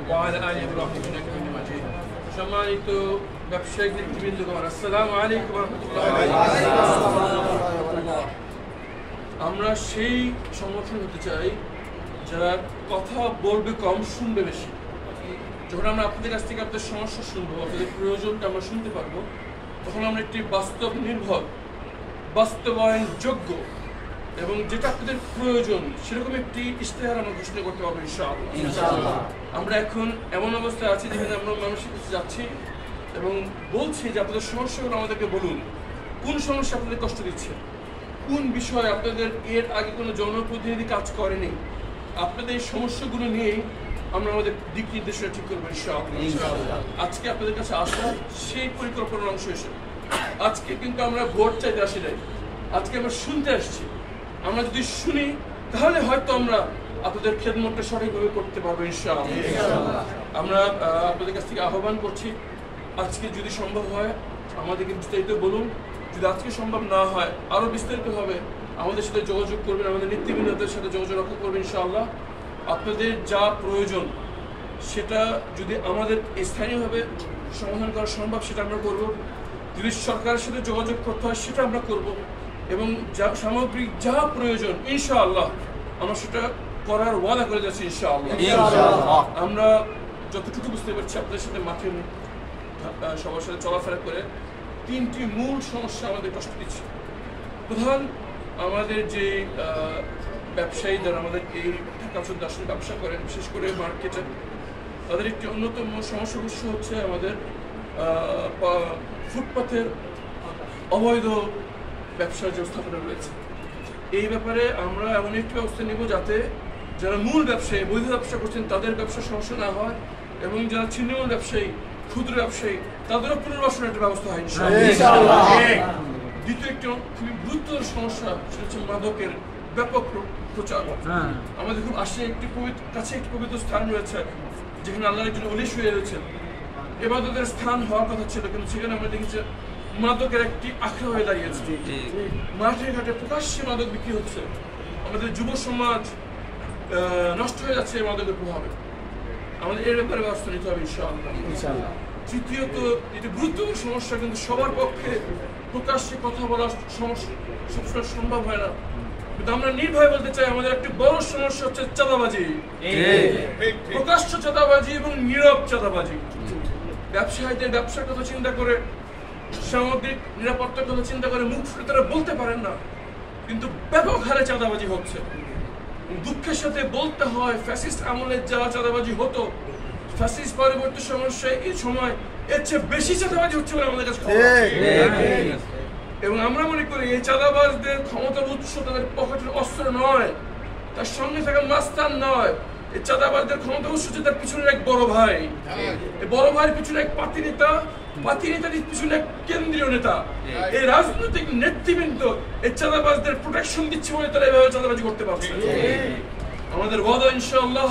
وعلى آل إبراهيم إنك حميد مجيد সম্মানিত ব্যবসায়িক নেতৃবৃন্দগণ আসসালামু আলাইকুম ওয়া রাহমাতুল্লাহ আমরা সেই সংগঠন হতে চাই যারা কথা বলবে কম শুনবে বেশি যখন আমরা আপনাদের কাছ থেকে আপনাদের সমস্যা শুনবো আপনাদের প্রয়োজনটা আমরা শুনতে পারবো তখন আমরা একটি বাস্তব নির্ভর বাস্তবায়নযোগ্য এবং যেটা আপনাদের প্রয়োজন সেরকম একটি ইশতেহার আমরা ঘোষণা করতে পারবো ইনশাআল্লাহ আমরা এখন এমন অবস্থায় আছি যেখানে আমরা মানুষের কাছে যাচ্ছি এবং বলছি যে আপনাদের সমস্যাগুলো আমাদেরকে বলুন কোন সমস্যা আপনাদের কষ্ট দিচ্ছে কোন বিষয়ে আপনাদের এর আগে কোনো জনপ্রতিনিধি কাজ করেনি আপনাদের এই সমস্যাগুলো নিয়েই আমরা আমাদের দিক নির্দেশনা ঠিক করবো ইনশাআল্লাহ আজকে আপনাদের কাছে আসা সেই পরিকল্পনার অংশ হিসেবে আজকে কিন্তু আমরা ভোট চাইতে আসি নাই আজকে আমরা শুনতে আসছি আমরা যদি শুনি তাহলে হয়তো আমরা আপনাদের খেদমতটা সঠিকভাবে করতে পারবো ইনশাআল্লাহ আমরা আপনাদের কাছ থেকে আহ্বান করছি আজকে যদি সম্ভব হয় আমাদেরকে বিস্তারিত বলুন যদি আজকে সম্ভব না হয় আরো বিস্তারিত হবে আমাদের সাথে যোগাযোগ করবেন আমাদের নেতৃবৃন্দদের সাথে যোগাযোগ রক্ষা করবেন ইনশাআল্লাহ আপনাদের যা প্রয়োজন সেটা যদি আমাদের স্থানীয়ভাবে সমাধান করা সম্ভব সেটা আমরা করব যদি সরকারের সাথে যোগাযোগ করতে হয় সেটা আমরা করব এবং যা সামগ্রিক যা প্রয়োজন ইনশাআল্লাহ আমরা সেটা করার ওয়াদা করে যাচ্ছি ইনশাআল্লাহ আমরা যতটুকু বুঝতে পারছি আপনাদের সাথে মাঠে সবার সাথে চলাফেরা করে তিনটি মূল সমস্যা আমাদের কষ্ট দিচ্ছে প্রধান আমাদের যে ব্যবসায়ী যারা আমাদের এই ঢাকা চৌদ্দ আসলে ব্যবসা করেন বিশেষ করে মার্কেটে তাদের একটি অন্যতম সমস্যা হচ্ছে আমাদের ফুটপাথের অবৈধ ব্যবসার যে স্থাপনা রয়েছে এই ব্যাপারে আমরা এমন একটি ব্যবস্থা নেব যাতে যারা মূল ব্যবসায়ী বৈধ ব্যবসা করছেন তাদের ব্যবসার সমস্যা না হয় এবং যারা ছিন্নমূল ব্যবসায়ী ক্ষুদ্র ব্যবসায়ী তাদেরও পুনর্বাসনের একটা ব্যবস্থা হয় ইনশাআল্লাহ দ্বিতীয় একটি খুবই গুরুতর সমস্যা সেটা হচ্ছে মাদকের ব্যাপক প্রচার আমাদের খুব কাছে একটি পবিত্র স্থান রয়েছে যেখানে আল্লাহর একজন ওলি শুয়ে রয়েছেন ইবাদতের স্থান হওয়ার কথা ছিল কিন্তু সেখানে আমরা দেখেছি মাদকের একটি আখড়া হয়ে দাঁড়িয়েছে মাঠে ঘাটে প্রকাশ্যে মাদক বিক্রি হচ্ছে আমাদের যুব সমাজ নষ্ট হয়ে যাচ্ছে এই মাদকের প্রভাবে আমাদের এর ব্যাপারে ব্যবস্থা নিতে হবে ইনশাআল্লাহ তৃতীয়ত এটি গুরুত্বপূর্ণ সমস্যা কিন্তু সবার পক্ষে প্রকাশ্যে কথা বলা সমস্যা সবসময় সম্ভব হয় না কিন্তু আমরা নির্ভয় বলতে চাই আমাদের একটি বড় সমস্যা হচ্ছে চাঁদাবাজি প্রকাশ্য চাঁদাবাজি এবং নীরব চাঁদাবাজি ব্যবসায়ীদের ব্যবসার কথা চিন্তা করে সামগ্রিক নিরাপত্তার কথা চিন্তা করে মুখ ফুটে তারা বলতে পারেন না কিন্তু ব্যাপক হারে চাঁদাবাজি হচ্ছে দুঃখের সাথে বলতে হয় ফ্যাসিস্ট আমলের যা চাঁদাবাজি হতো ফ্যাসিস্ট পরবর্তী সমস্যায় এই সময় এর চেয়ে বেশি চাঁদাবাজি হচ্ছে বলে আমাদের কাছে এবং আমরা মনে করি এই চাঁদাবাজদের ক্ষমতার উৎস তাদের পকেটের অস্ত্র নয় তার সঙ্গে থাকা মাস্তান নয় এই চাঁদাবাজদের ক্ষমতার উৎস হচ্ছে তার পিছনের এক বড় ভাই এই বড় ভাইয়ের পিছনে এক পাতি নেতার পিছনে এক কেন্দ্রীয় নেতা এই রাজনৈতিক নেতৃবৃন্দ এই চাঁদাবাজদের প্রোটেকশন দিচ্ছে বলে তারা এভাবে চাঁদাবাজি করতে পারছে আমাদের ওয়াদা ইনশাআল্লাহ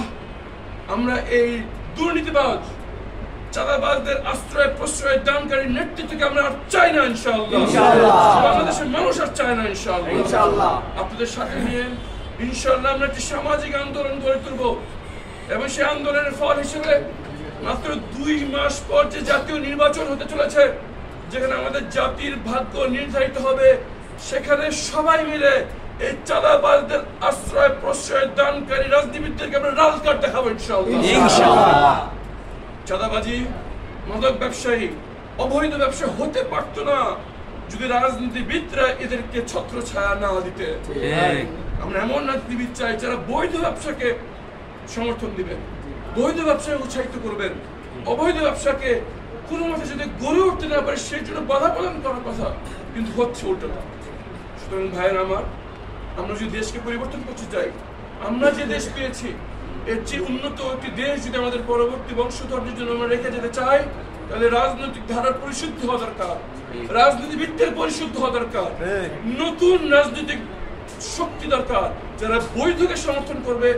আমরা এই দুর্নীতিবাজ চাঁদাবাজদের আশ্রয় প্রশ্রয় দানকারী নেতৃত্বকে আমরা আর চাই না ইনশাআল্লাহ বাংলাদেশের মানুষ আর চায় না ইনশাআল্লাহ আপনাদের সাথে নিয়ে ইনশাআল্লাহ আমরা একটি সামাজিক আন্দোলন গড়ে তুলব এবং সেই আন্দোলনের ফল হিসেবে মাত্র 2 মাস পর যে জাতীয় নির্বাচন হতে চলেছে যেখানে আমাদের জাতির ভাগ্য নির্ধারিত হবে সেখানে সবাই মিলে এই চাঁদাবাজদের আশ্রয় প্রশ্রয় দানকারী রাজনীতিবিদদেরকে আমরা লাল কার্ড দেখাবো ইনশাআল্লাহ চাঁদাবাজি মাদক ব্যবসায়ী অবৈধ ব্যবসা হতে পারতো না যদি রাজনীতিবিদরা এদেরকে ছত্রছায়া না দিতে আমরা এমন রাজনীতিবিদ চাই যারা বৈধ ব্যবসাকে সমর্থন দিবেন বৈধ ব্যবসায় উৎসাহিত করবেন অবৈধ ব্যবসাকে কোনো মতে যদি গড়ে উঠতে না পারে সেই জন্য বাধা প্রদান করার কথা কিন্তু হচ্ছে উল্টোটা সুতরাং ভাইয়ের আমার আমরা যদি দেশকে পরিবর্তন করতে চাই আমরা যে দেশ পেয়েছি এর চেয়ে উন্নত একটি দেশ যদি আমাদের পরবর্তী বংশধরদের জন্য আমরা রেখে যেতে চাই তাহলে রাজনৈতিক ধারার পরিশুদ্ধ হওয়া দরকার রাজনীতিবিদদের পরিশুদ্ধ হওয়া দরকার নতুন রাজনৈতিক শক্তি দরকার যারা বৈধকে সমর্থন করবে